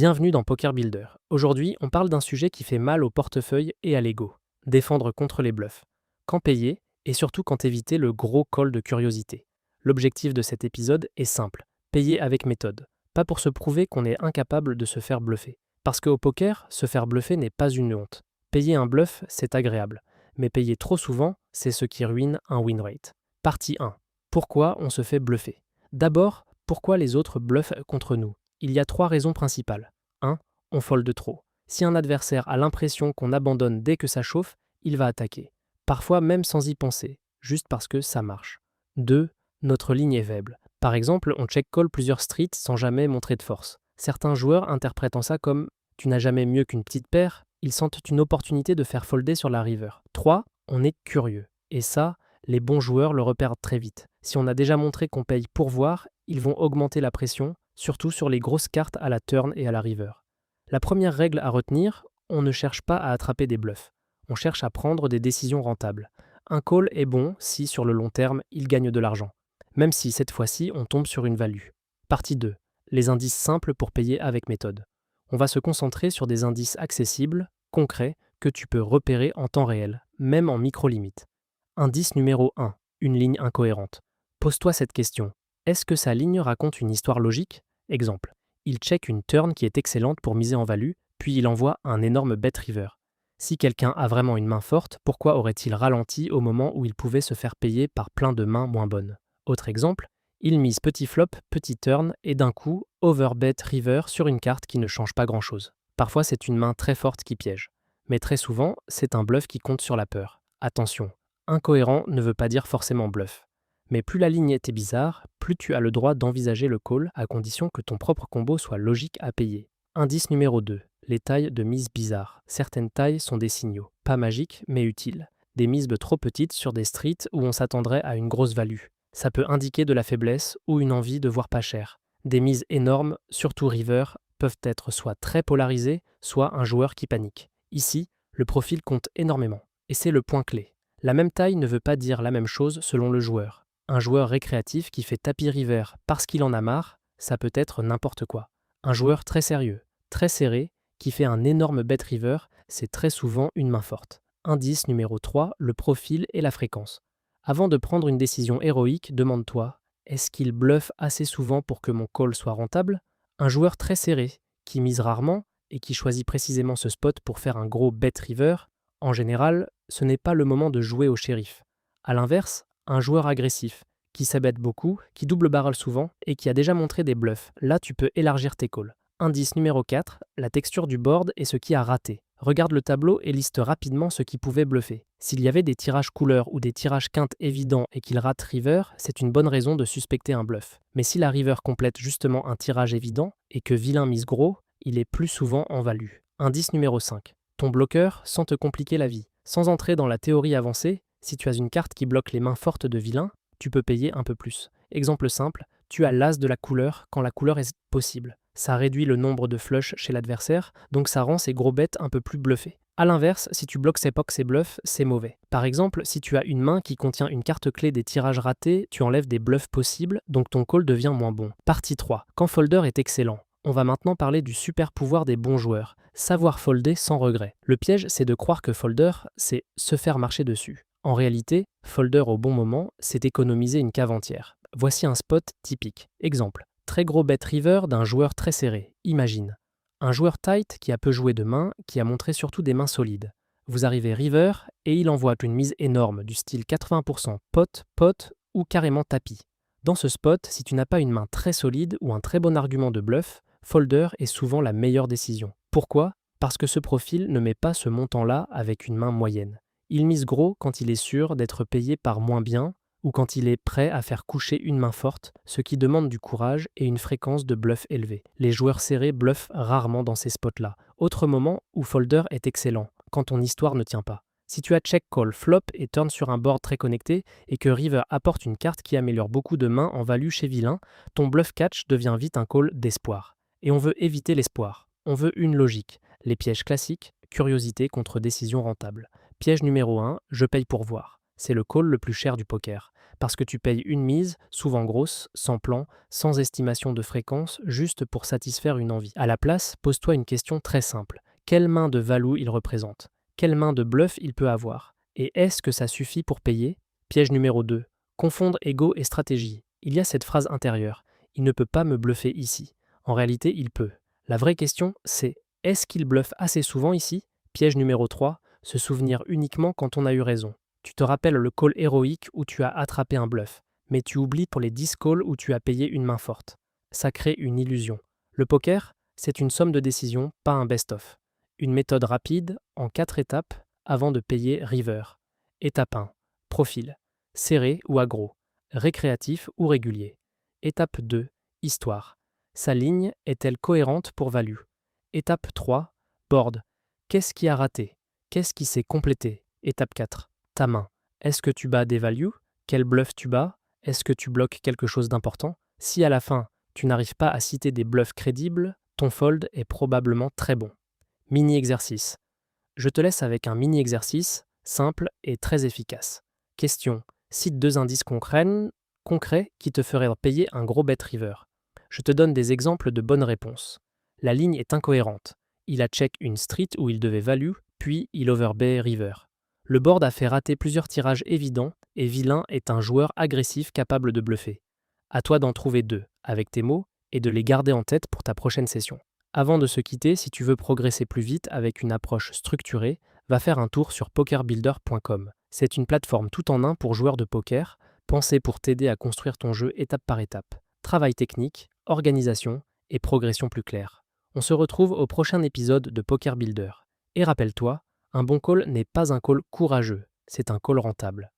Bienvenue dans Poker Builder. Aujourd'hui, on parle d'un sujet qui fait mal au portefeuille et à l'ego. Défendre contre les bluffs. Quand payer et surtout quand éviter le gros call de curiosité. L'objectif de cet épisode est simple. Payer avec méthode. Pas pour se prouver qu'on est incapable de se faire bluffer. Parce qu'au poker, se faire bluffer n'est pas une honte. Payer un bluff, c'est agréable. Mais payer trop souvent, c'est ce qui ruine un win rate. Partie 1. Pourquoi on se fait bluffer? D'abord, pourquoi les autres bluffent contre nous? Il y a 3 raisons principales. 1. On fold trop. Si un adversaire a l'impression qu'on abandonne dès que ça chauffe, il va attaquer. Parfois même sans y penser, juste parce que ça marche. 2. Notre ligne est faible. Par exemple, on check-call plusieurs streets sans jamais montrer de force. Certains joueurs interprétant ça comme « tu n'as jamais mieux qu'une petite paire », ils sentent une opportunité de faire folder sur la river. 3. On est curieux. Et ça, les bons joueurs le repèrent très vite. Si on a déjà montré qu'on paye pour voir, ils vont augmenter la pression, surtout sur les grosses cartes à la turn et à la river. La première règle à retenir, on ne cherche pas à attraper des bluffs. On cherche à prendre des décisions rentables. Un call est bon si, sur le long terme, il gagne de l'argent. Même si, cette fois-ci, on tombe sur une value. Partie 2. Les indices simples pour payer avec méthode. On va se concentrer sur des indices accessibles, concrets, que tu peux repérer en temps réel, même en micro-limite. Indice numéro 1. Une ligne incohérente. Pose-toi cette question. Est-ce que sa ligne raconte une histoire logique? Exemple. Il check une turn qui est excellente pour miser en value, puis il envoie un énorme bet river. Si quelqu'un a vraiment une main forte, pourquoi aurait-il ralenti au moment où il pouvait se faire payer par plein de mains moins bonnes? Autre exemple. Il mise petit flop, petit turn, et d'un coup, overbet river sur une carte qui ne change pas grand-chose. Parfois, c'est une main très forte qui piège. Mais très souvent, c'est un bluff qui compte sur la peur. Attention, incohérent ne veut pas dire forcément bluff. Mais plus la ligne était bizarre, plus tu as le droit d'envisager le call à condition que ton propre combo soit logique à payer. Indice numéro 2. Les tailles de mise bizarres. Certaines tailles sont des signaux, pas magiques mais utiles. Des mises trop petites sur des streets où on s'attendrait à une grosse value. Ça peut indiquer de la faiblesse ou une envie de voir pas cher. Des mises énormes, surtout river, peuvent être soit très polarisées, soit un joueur qui panique. Ici, le profil compte énormément. Et c'est le point clé. La même taille ne veut pas dire la même chose selon le joueur. Un joueur récréatif qui fait tapis river parce qu'il en a marre, ça peut être n'importe quoi. Un joueur très sérieux, très serré, qui fait un énorme bet river, c'est très souvent une main forte. Indice numéro 3, le profil et la fréquence. Avant de prendre une décision héroïque, demande-toi, est-ce qu'il bluffe assez souvent pour que mon call soit rentable? Un joueur très serré, qui mise rarement et qui choisit précisément ce spot pour faire un gros bet river, en général, ce n'est pas le moment de jouer au shérif. A l'inverse, un joueur agressif, qui s'abête beaucoup, qui double barrel souvent et qui a déjà montré des bluffs. Là, tu peux élargir tes calls. Indice numéro 4, la texture du board et ce qui a raté. Regarde le tableau et liste rapidement ce qui pouvait bluffer. S'il y avait des tirages couleurs ou des tirages quintes évidents et qu'il rate river, c'est une bonne raison de suspecter un bluff. Mais si la river complète justement un tirage évident et que vilain mise gros, il est plus souvent en value. Indice numéro 5. Ton bloqueur sans te compliquer la vie. Sans entrer dans la théorie avancée, si tu as une carte qui bloque les mains fortes de vilain, tu peux payer un peu plus. Exemple simple, tu as l'as de la couleur quand la couleur est possible. Ça réduit le nombre de flushs chez l'adversaire, donc ça rend ses gros bêtes un peu plus bluffés. A l'inverse, si tu bloques ses pocs et bluffs, c'est mauvais. Par exemple, si tu as une main qui contient une carte clé des tirages ratés, tu enlèves des bluffs possibles, donc ton call devient moins bon. Partie 3. Quand folder est excellent. On va maintenant parler du super pouvoir des bons joueurs. Savoir folder sans regret. Le piège, c'est de croire que folder, c'est se faire marcher dessus. En réalité, folder au bon moment, c'est économiser une cave entière. Voici un spot typique. Exemple. Très gros bet river d'un joueur très serré. Imagine. Un joueur tight qui a peu joué de main, qui a montré surtout des mains solides. Vous arrivez river et il envoie une mise énorme du style 80% pot, pot ou carrément tapis. Dans ce spot, si tu n'as pas une main très solide ou un très bon argument de bluff, folder est souvent la meilleure décision. Pourquoi? Parce que ce profil ne met pas ce montant-là avec une main moyenne. Il mise gros quand il est sûr d'être payé par moins bien ou quand il est prêt à faire coucher une main forte, ce qui demande du courage et une fréquence de bluff élevée. Les joueurs serrés bluffent rarement dans ces spots-là. Autre moment où folder est excellent, quand ton histoire ne tient pas. Si tu as check call flop et turn sur un board très connecté et que river apporte une carte qui améliore beaucoup de mains en value chez vilain, ton bluff catch devient vite un call d'espoir. Et on veut éviter l'espoir. On veut une logique. Les pièges classiques, curiosité contre décision rentable. Piège numéro 1, je paye pour voir. C'est le call le plus cher du poker. Parce que tu payes une mise, souvent grosse, sans plan, sans estimation de fréquence, juste pour satisfaire une envie. À la place, pose-toi une question très simple. Quelle main de value il représente? Quelle main de bluff il peut avoir? Et est-ce que ça suffit pour payer? Piège numéro 2. Confondre ego et stratégie. Il y a cette phrase intérieure. Il ne peut pas me bluffer ici. En réalité, il peut. La vraie question, c'est est-ce qu'il bluffe assez souvent ici? Piège numéro 3. Se souvenir uniquement quand on a eu raison. Tu te rappelles le call héroïque où tu as attrapé un bluff, mais tu oublies pour les 10 calls où tu as payé une main forte. Ça crée une illusion. Le poker, c'est une somme de décisions, pas un best-of. Une méthode rapide, en 4 étapes, avant de payer river. Étape 1. Profil. Serré ou aggro. Récréatif ou régulier. Étape 2. Histoire. Sa ligne est-elle cohérente pour value? Étape 3. Board. Qu'est-ce qui a raté? Qu'est-ce qui s'est complété? Étape 4. Ta main. Est-ce que tu bats des values? Quel bluff tu bats? Est-ce que tu bloques quelque chose d'important? Si à la fin, tu n'arrives pas à citer des bluffs crédibles, ton fold est probablement très bon. Mini-exercice. Je te laisse avec un mini-exercice, simple et très efficace. Question. Cite 2 indices concrets qui te feraient payer un gros bet river. Je te donne des exemples de bonnes réponses. La ligne est incohérente. Il a check une street où il devait value, puis il overbay river. Le board a fait rater plusieurs tirages évidents et Vilain est un joueur agressif capable de bluffer. À toi d'en trouver 2, avec tes mots, et de les garder en tête pour ta prochaine session. Avant de se quitter, si tu veux progresser plus vite avec une approche structurée, va faire un tour sur pokerbuilder.com. C'est une plateforme tout en un pour joueurs de poker, pensée pour t'aider à construire ton jeu étape par étape. Travail technique, organisation et progression plus claire. On se retrouve au prochain épisode de Poker Builder. Et rappelle-toi, un bon call n'est pas un call courageux, c'est un call rentable.